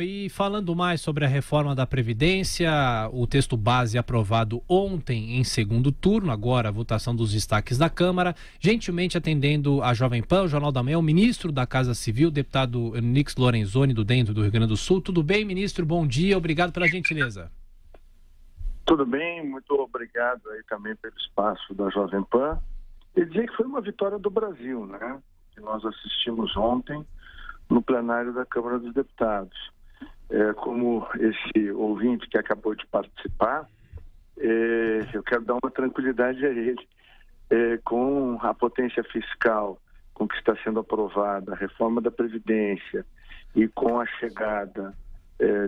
E falando mais sobre a reforma da Previdência, o texto base aprovado ontem em segundo turno, agora a votação dos destaques da Câmara, gentilmente atendendo a Jovem Pan, o Jornal da Manhã, o ministro da Casa Civil, deputado Onyx Lorenzoni, do DEM do Rio Grande do Sul. Tudo bem, ministro? Bom dia, obrigado pela gentileza. Tudo bem, muito obrigado aí também pelo espaço da Jovem Pan. E dizer que foi uma vitória do Brasil, né? Que nós assistimos ontem no plenário da Câmara dos Deputados. Como esse ouvinte que acabou de participar, eu quero dar uma tranquilidade a ele. Com a potência fiscal com que está sendo aprovada, a reforma da Previdência e com a chegada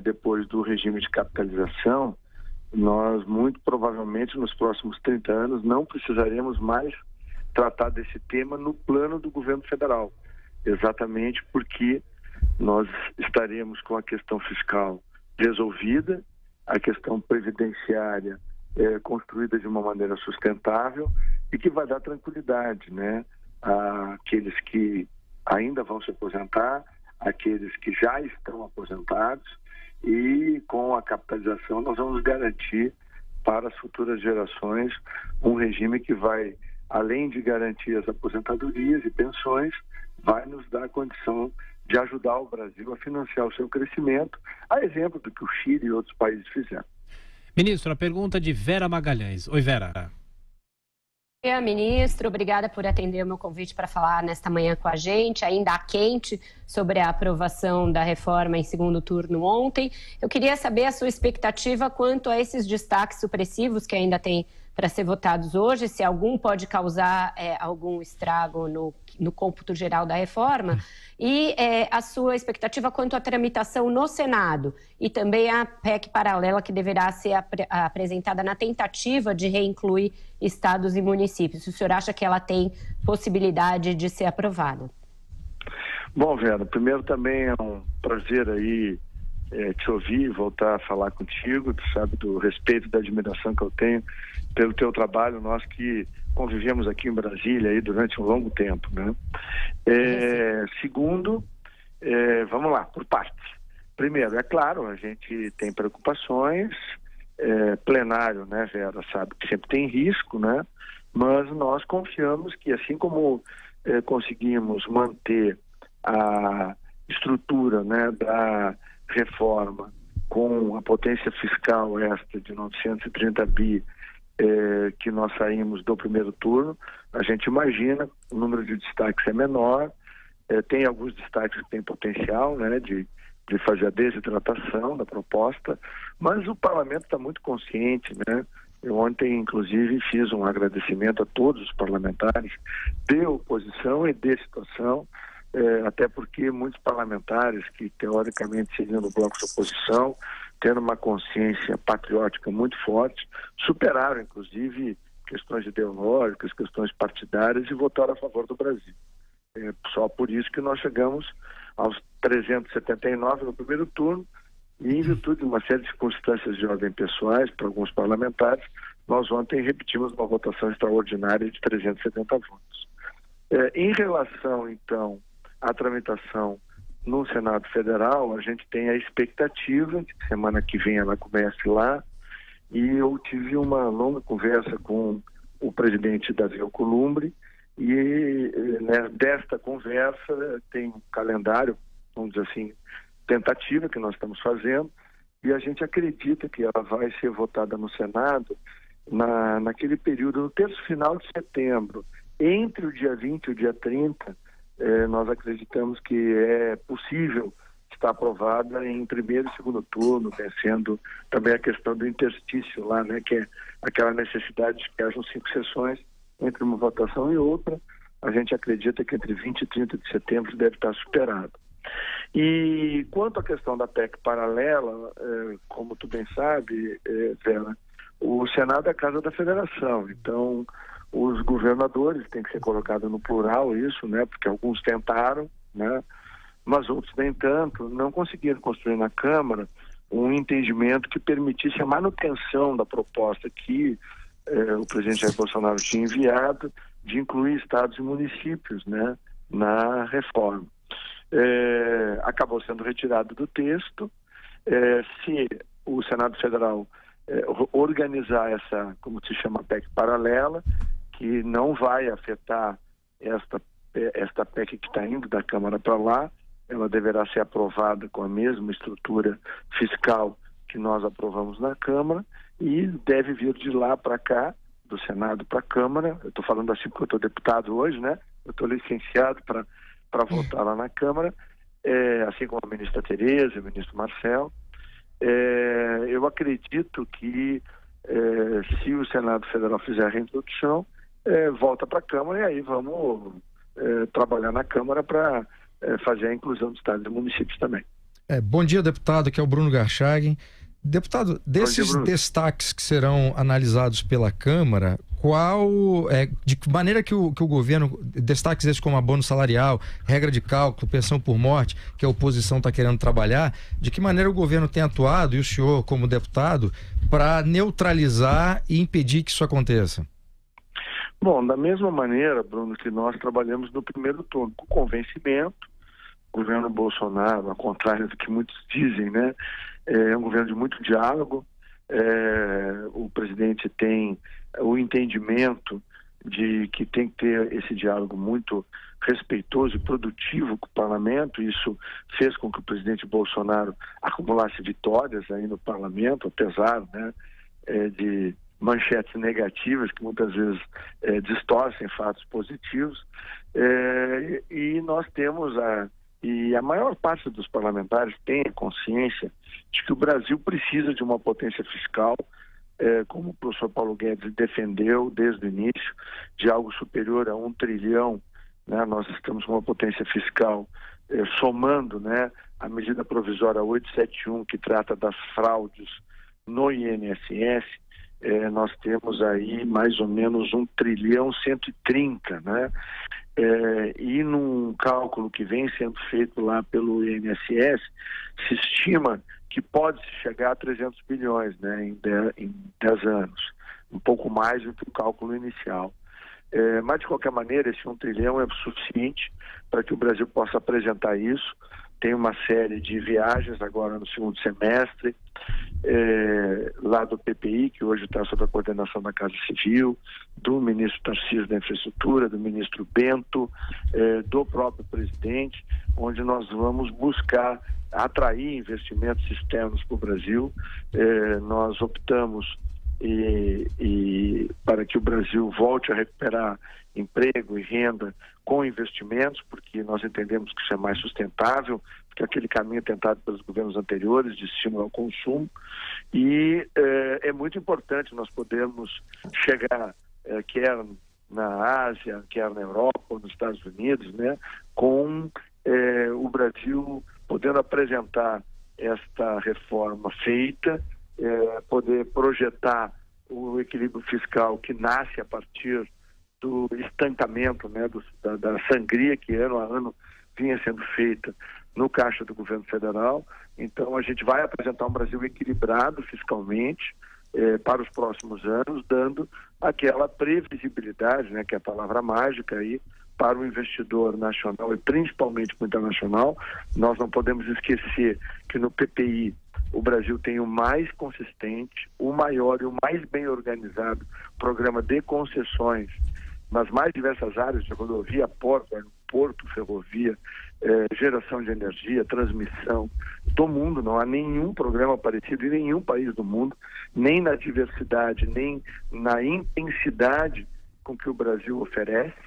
depois do regime de capitalização, nós muito provavelmente nos próximos 30 anos não precisaremos mais tratar desse tema no plano do governo federal, exatamente porque nós estaremos com a questão fiscal resolvida, a questão previdenciária construída de uma maneira sustentável e que vai dar tranquilidade, né, àqueles que ainda vão se aposentar, àqueles que já estão aposentados, e com a capitalização nós vamos garantir para as futuras gerações um regime que vai, além de garantir as aposentadorias e pensões, vai nos dar a condição de ajudar o Brasil a financiar o seu crescimento, a exemplo do que o Chile e outros países fizeram. Ministro, a pergunta de Vera Magalhães. Oi, Vera. Ministro, obrigada por atender o meu convite para falar nesta manhã com a gente, ainda quente, sobre a aprovação da reforma em segundo turno ontem. Eu queria saber a sua expectativa quanto a esses destaques supressivos que ainda tem para ser votados hoje, se algum pode causar algum estrago no cômputo geral da reforma, e a sua expectativa quanto à tramitação no Senado e também a PEC paralela que deverá ser apresentada na tentativa de reincluir estados e municípios. O senhor acha que ela tem possibilidade de ser aprovada? Bom, Vera, primeiro também é um prazer aí te ouvir e voltar a falar contigo. Tu sabe do respeito e da admiração que eu tenho pelo teu trabalho, nós que convivemos aqui em Brasília aí durante um longo tempo, né? Segundo, vamos lá, por partes. Primeiro, é claro, a gente tem preocupações, plenário, né, Vera, sabe que sempre tem risco, né? Mas nós confiamos que assim como conseguimos manter a estrutura, né, da reforma com a potência fiscal esta de 930 bi que nós saímos do primeiro turno, a gente imagina o número de destaques é menor, tem alguns destaques que têm potencial, né, de fazer a desidratação da proposta, mas o parlamento está muito consciente, né? Eu ontem, inclusive, fiz um agradecimento a todos os parlamentares de oposição e de situação, até porque muitos parlamentares que teoricamente seriam do bloco de oposição, tendo uma consciência patriótica muito forte, superaram inclusive questões ideológicas, questões partidárias e votaram a favor do Brasil. Só por isso que nós chegamos aos 379 no primeiro turno e em virtude de uma série de circunstâncias de ordem pessoais para alguns parlamentares, nós ontem repetimos uma votação extraordinária de 370 votos. Em relação, então, à tramitação no Senado Federal, a gente tem a expectativa de que semana que vem ela comece lá, e eu tive uma longa conversa com o presidente Davi Alcolumbre, e desta conversa tem um calendário, vamos dizer assim, tentativa que nós estamos fazendo, e a gente acredita que ela vai ser votada no Senado naquele período, no terço final de setembro, entre o dia 20 e o dia 30, nós acreditamos que é possível estar aprovada em primeiro e segundo turno, vencendo também a questão do interstício lá, né, que é aquela necessidade de que hajam 5 sessões entre uma votação e outra. A gente acredita que entre 20 e 30 de setembro deve estar superado. E quanto à questão da PEC paralela, como tu bem sabe, Vera, o Senado é a Casa da Federação, então os governadores têm que ser colocado no plural isso, né, porque alguns tentaram, né, mas outros nem tanto, não conseguiram construir na Câmara um entendimento que permitisse a manutenção da proposta que o presidente Jair Bolsonaro tinha enviado de incluir estados e municípios, né, na reforma. Acabou sendo retirado do texto, Se o Senado Federal organizar essa, como se chama, PEC paralela, que não vai afetar esta PEC que está indo da Câmara para lá, ela deverá ser aprovada com a mesma estrutura fiscal que nós aprovamos na Câmara e deve vir de lá para cá, do Senado para a Câmara. Eu estou falando assim porque eu estou deputado hoje, né? Eu estou licenciado para votar lá na Câmara, assim como a ministra Tereza e o ministro Marcelo. Eu acredito que se o Senado Federal fizer a reintrodução, volta para a Câmara e aí vamos trabalhar na Câmara para fazer a inclusão do Estado e dos municípios também. Bom dia, deputado, aqui é o Bruno Garchagin. Deputado, desses destaques que serão analisados pela Câmara, de que maneira que o governo, destaques esses como abono salarial, regra de cálculo, pensão por morte, que a oposição está querendo trabalhar, de que maneira o governo tem atuado, e o senhor como deputado, para neutralizar e impedir que isso aconteça? Bom, da mesma maneira, Bruno, que nós trabalhamos no primeiro turno, com convencimento. O governo Bolsonaro, ao contrário do que muitos dizem, né, é um governo de muito diálogo. O presidente tem o entendimento de que tem que ter esse diálogo muito respeitoso e produtivo com o parlamento. Isso fez com que o presidente Bolsonaro acumulasse vitórias aí no parlamento, apesar, né, de manchetes negativas que muitas vezes distorcem fatos positivos. E nós temos e a maior parte dos parlamentares tem a consciência de que o Brasil precisa de uma potência fiscal, como o professor Paulo Guedes defendeu desde o início, de algo superior a 1 trilhão. Né? Nós estamos com uma potência fiscal somando, né, a medida provisória 871, que trata das fraudes no INSS. Nós temos aí mais ou menos 1 trilhão 130, né? E num cálculo que vem sendo feito lá pelo INSS, se estima que pode chegar a 300 bilhões, né, em 10 anos, um pouco mais do que o cálculo inicial. Mas, de qualquer maneira, esse 1 trilhão é suficiente para que o Brasil possa apresentar isso. Tem uma série de viagens agora no segundo semestre, lá do PPI, que hoje está sob a coordenação da Casa Civil, do ministro Tarcísio da Infraestrutura, do ministro Bento, do próprio presidente, onde nós vamos buscar atrair investimentos externos para o Brasil. Nós optamos para que o Brasil volte a recuperar emprego e renda com investimentos, porque nós entendemos que isso é mais sustentável que aquele caminho tentado pelos governos anteriores de estímulo ao consumo. E é muito importante nós podermos chegar, quer na Ásia, quer na Europa ou nos Estados Unidos, né, com o Brasil podendo apresentar esta reforma feita, poder projetar o equilíbrio fiscal que nasce a partir do estancamento, né, da sangria que ano a ano vinha sendo feita no caixa do governo federal. Então a gente vai apresentar um Brasil equilibrado fiscalmente para os próximos anos, dando aquela previsibilidade, né, que é a palavra mágica aí, para o investidor nacional e principalmente o internacional. Nós não podemos esquecer que no PPI o Brasil tem o mais consistente, o maior e o mais bem organizado programa de concessões nas mais diversas áreas de rodovia, porto, aeroporto, ferrovia, geração de energia, transmissão do mundo. Não há nenhum programa parecido em nenhum país do mundo, nem na diversidade, nem na intensidade com que o Brasil oferece.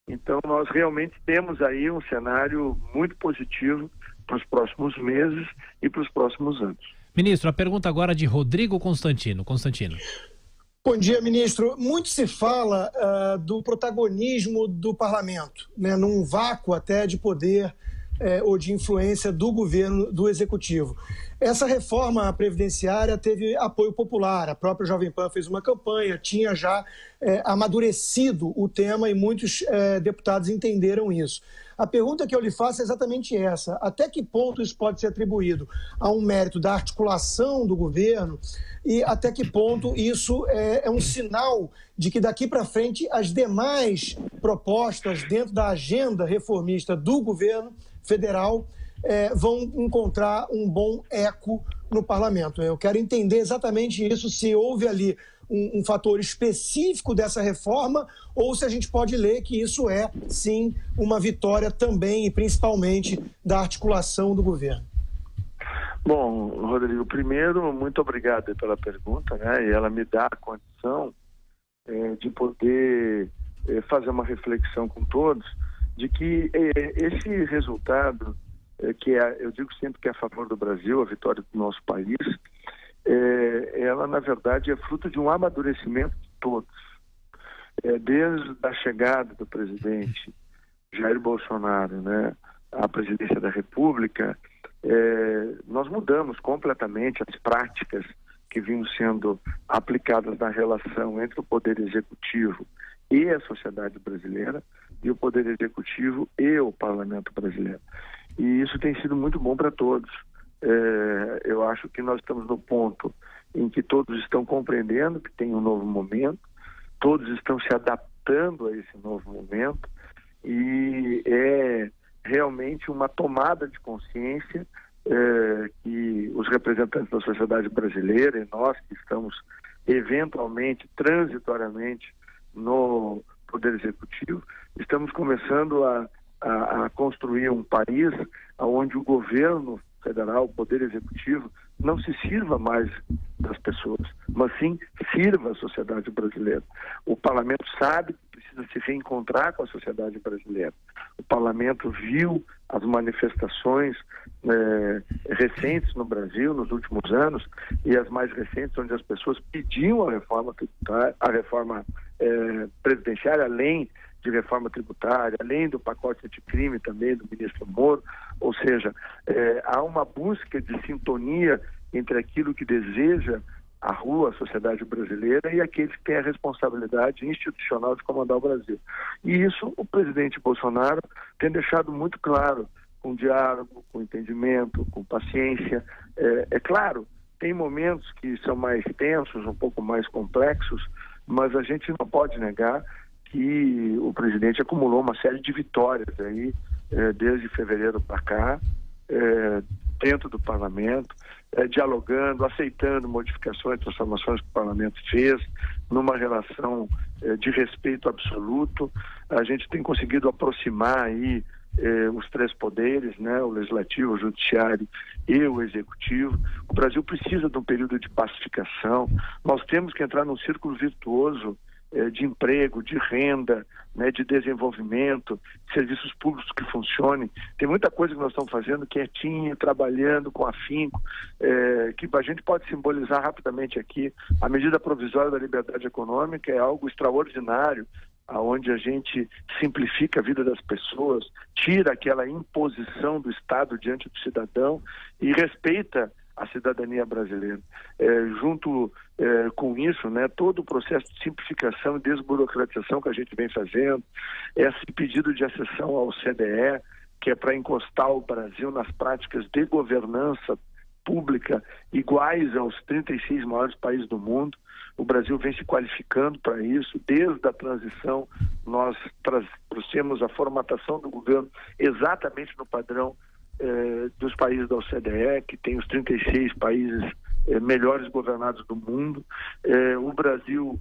Então nós realmente temos aí um cenário muito positivo para os próximos meses e para os próximos anos. Ministro, a pergunta agora é de Rodrigo Constantino. Bom dia, ministro. Muito se fala do protagonismo do parlamento, né, num vácuo até de poder ou de influência do governo, do executivo. Essa reforma previdenciária teve apoio popular, a própria Jovem Pan fez uma campanha, tinha já amadurecido o tema e muitos deputados entenderam isso. A pergunta que eu lhe faço é exatamente essa: até que ponto isso pode ser atribuído a um mérito da articulação do governo e até que ponto isso é um sinal de que daqui para frente as demais propostas dentro da agenda reformista do governo federal vão encontrar um bom eco no parlamento. Eu quero entender exatamente isso, se houve ali um fator específico dessa reforma ou se a gente pode ler que isso é, sim, uma vitória também e principalmente da articulação do governo. Bom, Rodrigo, primeiro, muito obrigado pela pergunta, né? E ela me dá a condição de poder fazer uma reflexão com todos de que esse resultado, eu digo sempre que é a favor do Brasil, a vitória do nosso país, ela, na verdade, é fruto de um amadurecimento de todos. Desde a chegada do presidente Jair Bolsonaro, né, à presidência da República, nós mudamos completamente as práticas que vinham sendo aplicadas na relação entre o Poder Executivo e a sociedade brasileira, e o Poder Executivo e o Parlamento brasileiro. E isso tem sido muito bom para todos. Eu acho que nós estamos no ponto em que todos estão compreendendo que tem um novo momento, todos estão se adaptando a esse novo momento, e é realmente uma tomada de consciência que os representantes da sociedade brasileira e nós que estamos eventualmente, transitoriamente no Poder Executivo, estamos começando a construir um país onde o governo federal, o Poder Executivo, não se sirva mais das pessoas, mas sim sirva a sociedade brasileira. O Parlamento sabe que precisa se reencontrar com a sociedade brasileira. O Parlamento viu as manifestações recentes no Brasil nos últimos anos, e as mais recentes, onde as pessoas pediam a reforma tributária, a reforma presidenciária, além de reforma tributária, além do pacote anticrime também do ministro Moro. Ou seja, há uma busca de sintonia entre aquilo que deseja a rua, a sociedade brasileira, e aqueles que têm a responsabilidade institucional de comandar o Brasil. E isso o presidente Bolsonaro tem deixado muito claro, com diálogo, com entendimento, com paciência. É claro, tem momentos que são mais tensos, um pouco mais complexos, mas a gente não pode negar que o presidente acumulou uma série de vitórias aí, desde fevereiro para cá, dentro do parlamento, dialogando, aceitando modificações, transformações que o parlamento fez, numa relação de respeito absoluto. A gente tem conseguido aproximar aí os três poderes, né, o legislativo, o judiciário e o executivo. O Brasil precisa de um período de pacificação. Nós temos que entrar num círculo virtuoso de emprego, de renda, né, de desenvolvimento, de serviços públicos que funcionem. Tem muita coisa que nós estamos fazendo quietinho, trabalhando com afinco, que a gente pode simbolizar rapidamente aqui. A medida provisória da liberdade econômica é algo extraordinário, onde a gente simplifica a vida das pessoas, tira aquela imposição do Estado diante do cidadão e respeita a cidadania brasileira. Junto com isso, né, todo o processo de simplificação e desburocratização que a gente vem fazendo, esse pedido de acessão ao CDE, que é para encostar o Brasil nas práticas de governança pública iguais aos 36 maiores países do mundo. O Brasil vem se qualificando para isso. Desde a transição, nós trouxemos a formatação do governo exatamente no padrão dos países da OCDE, que tem os 36 países melhores governados do mundo. O Brasil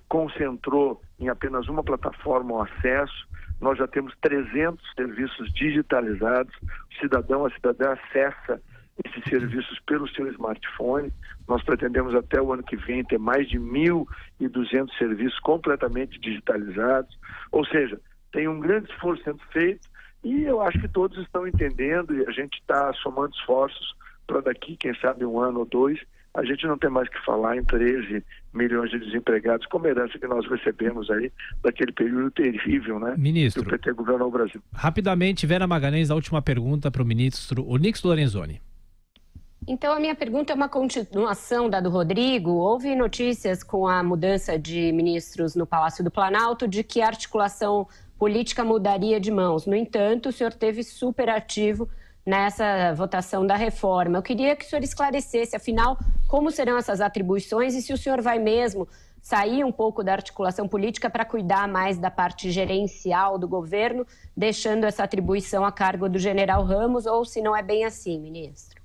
concentrou em apenas uma plataforma o acesso. Nós já temos 300 serviços digitalizados. A cidadã acessa esses serviços pelo seu smartphone. Nós pretendemos até o ano que vem ter mais de 1.200 serviços completamente digitalizados. Ou seja, tem um grande esforço sendo feito, e eu acho que todos estão entendendo, e a gente está somando esforços para daqui, quem sabe, 1 ano ou 2, a gente não tem mais que falar em 13 milhões de desempregados, como herança que nós recebemos aí daquele período terrível, né? Ministro, que o PT governou o Brasil. Rapidamente, Vera Magalhães, a última pergunta para o ministro Onyx Lorenzoni. Então, a minha pergunta é uma continuação da do Rodrigo. Houve notícias com a mudança de ministros no Palácio do Planalto de que a articulação política mudaria de mãos. No entanto, o senhor esteve super ativo nessa votação da reforma. Eu queria que o senhor esclarecesse, afinal, como serão essas atribuições e se o senhor vai mesmo sair um pouco da articulação política para cuidar mais da parte gerencial do governo, deixando essa atribuição a cargo do general Ramos, ou se não é bem assim, ministro?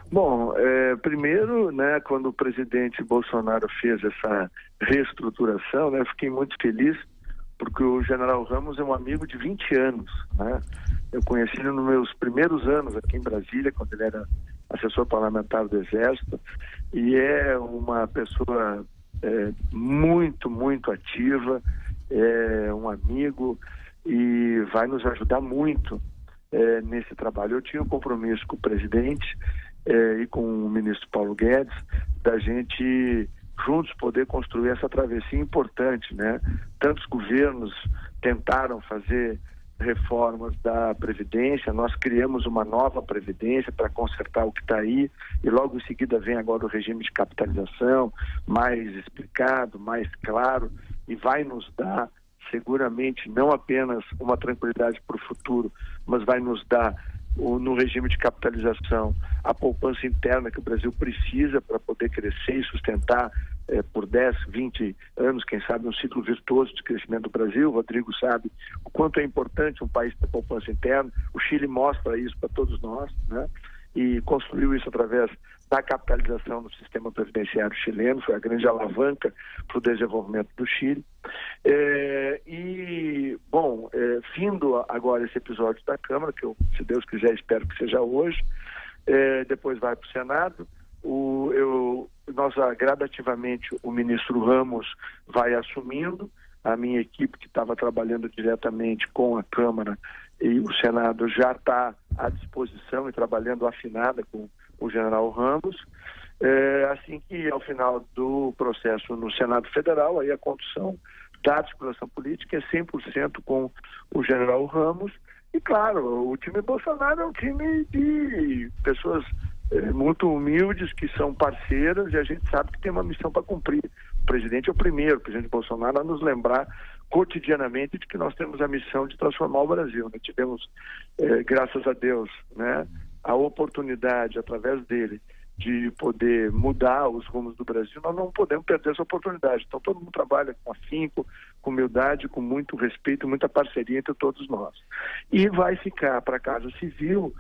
Bom, primeiro, né, quando o presidente Bolsonaro fez essa reestruturação, né, eu fiquei muito feliz, porque o general Ramos é um amigo de 20 anos, né? Eu conheci ele nos meus primeiros anos aqui em Brasília, quando ele era assessor parlamentar do Exército, e é uma pessoa muito, muito ativa, é um amigo e vai nos ajudar muito nesse trabalho. Eu tinha um compromisso com o presidente e com o ministro Paulo Guedes, da gente juntos poder construir essa travessia importante, né? Tantos governos tentaram fazer reformas da Previdência, nós criamos uma nova Previdência para consertar o que está aí, e logo em seguida vem agora o regime de capitalização, mais explicado, mais claro, e vai nos dar seguramente não apenas uma tranquilidade para o futuro, mas vai nos dar no regime de capitalização a poupança interna que o Brasil precisa para poder crescer e sustentar por 10, 20 anos, quem sabe, um ciclo virtuoso de crescimento do Brasil. O Rodrigo sabe o quanto é importante um país ter poupança interna. O Chile mostra isso para todos nós, né? E construiu isso através da capitalização do sistema previdenciário chileno, foi a grande alavanca para o desenvolvimento do Chile. Findo agora esse episódio da Câmara, que eu, se Deus quiser, espero que seja hoje, depois vai para o Senado. Gradativamente, o ministro Ramos vai assumindo, a minha equipe que estava trabalhando diretamente com a Câmara e o Senado já está à disposição e trabalhando afinada com o general Ramos. Assim que ao final do processo no Senado Federal, aí a condução da articulação política é 100% com o general Ramos. E claro, o time Bolsonaro é um time de pessoas muito humildes, que são parceiras, e a gente sabe que tem uma missão para cumprir. O presidente é o primeiro, o presidente Bolsonaro, a nos lembrar cotidianamente de que nós temos a missão de transformar o Brasil. Nós tivemos, graças a Deus, né, a oportunidade, através dele, de poder mudar os rumos do Brasil. Nós não podemos perder essa oportunidade. Então todo mundo trabalha com afinco, com humildade, com muito respeito, muita parceria entre todos nós. E vai ficar para a Casa Civil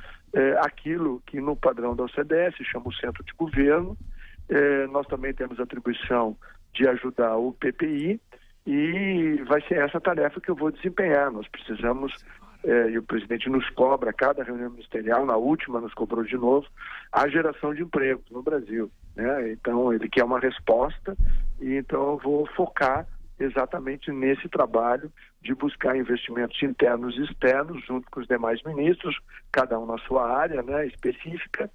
aquilo que no padrão da OCDE se chama o Centro de Governo. Nós também temos atribuição de ajudar o PPI, e vai ser essa tarefa que eu vou desempenhar. Nós precisamos, e o presidente nos cobra, cada reunião ministerial, na última nos cobrou de novo, a geração de empregos no Brasil, né? Então ele quer uma resposta, e então eu vou focar exatamente nesse trabalho de buscar investimentos internos e externos junto com os demais ministros, cada um na sua área, né, específica,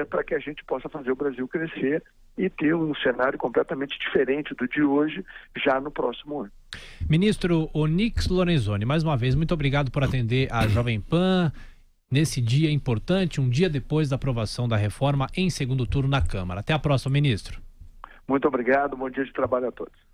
para que a gente possa fazer o Brasil crescer e ter um cenário completamente diferente do de hoje, já no próximo ano. Ministro Onyx Lorenzoni, mais uma vez, muito obrigado por atender a Jovem Pan nesse dia importante, um dia depois da aprovação da reforma em segundo turno na Câmara. Até a próxima, ministro. Muito obrigado, bom dia de trabalho a todos.